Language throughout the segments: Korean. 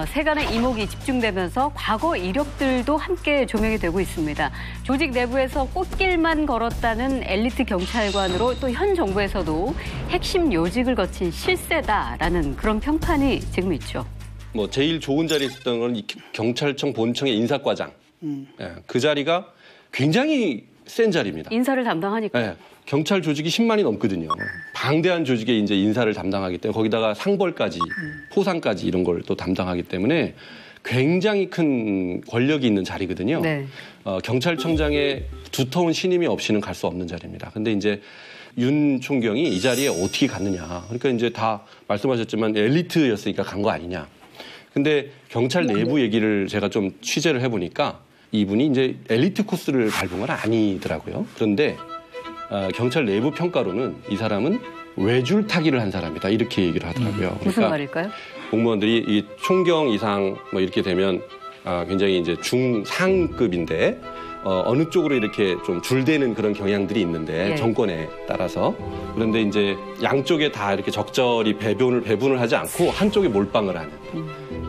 세간의 이목이 집중되면서 과거 이력들도 함께 조명이 되고 있습니다. 조직 내부에서 꽃길만 걸었다는 엘리트 경찰관으로 또 현 정부에서도 핵심 요직을 거친 실세다라는 그런 평판이 지금 있죠. 뭐 제일 좋은 자리에 있었던 건 이 경찰청 본청의 인사과장. 예, 그 자리가 굉장히 센 자리입니다. 인사를 담당하니까. 예, 경찰 조직이 10만이 넘거든요. 방대한 조직의 이제 인사를 담당하기 때문에 거기다가 상벌까지, 포상까지 이런 걸 또 담당하기 때문에 굉장히 큰 권력이 있는 자리거든요. 네. 경찰청장의 두터운 신임이 없이는 갈 수 없는 자리입니다. 근데 이제 윤 총경이 이 자리에 어떻게 갔느냐. 그러니까 이제 다 말씀하셨지만 엘리트였으니까 간 거 아니냐. 근데 경찰 내부 얘기를 제가 좀 취재를 해보니까 이분이 이제 엘리트 코스를 밟은 건 아니더라고요. 그런데 경찰 내부 평가로는 이 사람은 외줄타기를 한 사람이다. 이렇게 얘기를 하더라고요. 무슨 말일까요? 공무원들이 이 총경 이상 뭐 이렇게 되면 굉장히 이제 중상급인데 어느 쪽으로 이렇게 좀 줄대는 그런 경향들이 있는데 예. 정권에 따라서 그런데 이제 양쪽에 다 이렇게 적절히 배분을 하지 않고 한쪽에 몰빵을 하는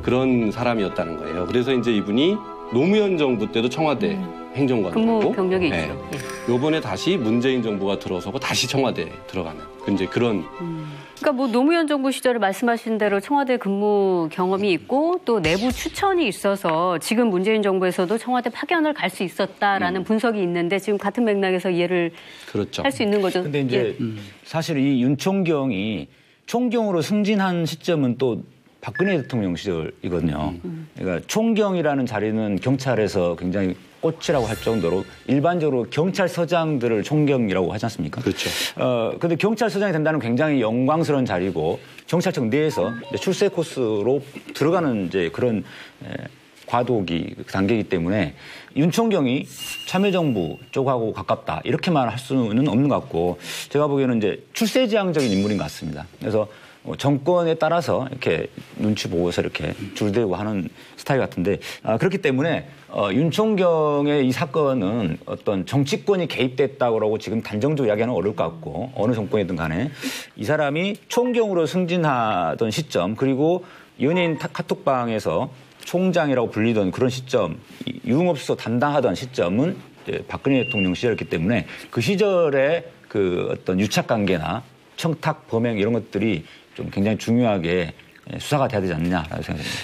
그런 사람이었다는 거예요. 그래서 이제 이분이 노무현 정부 때도 청와대 행정관이고 근무 경력이 네. 있죠. 예. 요번에 다시 문재인 정부가 들어서고 다시 청와대에 들어가는 이제 그런 그러니까 뭐 노무현 정부 시절에 말씀하신 대로 청와대 근무 경험이 있고 또 내부 추천이 있어서 지금 문재인 정부에서도 청와대 파견을 갈 수 있었다라는 분석이 있는데 지금 같은 맥락에서 이해를 그렇죠. 할 수 있는 거죠. 근데 이제 사실 이 윤 총경이 총경으로 승진한 시점은 또 박근혜 대통령 시절이거든요. 그러니까 총경이라는 자리는 경찰에서 굉장히 꽃이라고 할 정도로 일반적으로 경찰서장들을 총경이라고 하지 않습니까? 그렇죠. 근데 경찰서장이 된다는 굉장히 영광스러운 자리고 경찰청 내에서 이제 출세 코스로 들어가는 이제 그런 과도기 단계이기 때문에 윤 총경이 참여정부 쪽하고 가깝다 이렇게만 할 수는 없는 것 같고 제가 보기에는 이제 출세지향적인 인물인 것 같습니다. 그래서 정권에 따라서 이렇게 눈치 보고서 이렇게 줄대고 하는 스타일 같은데 그렇기 때문에 윤 총경의 이 사건은 어떤 정치권이 개입됐다고 지금 단정적으로 이야기하는 어려울 것 같고 어느 정권이든 간에 이 사람이 총경으로 승진하던 시점 그리고 연예인 카톡방에서 총장이라고 불리던 그런 시점 유흥업소 담당하던 시점은 이제 박근혜 대통령 시절이었기 때문에 그 시절의 그 어떤 유착관계나 청탁 범행 이런 것들이 좀 굉장히 중요하게 수사가 돼야 되지 않느냐라고 생각합니다.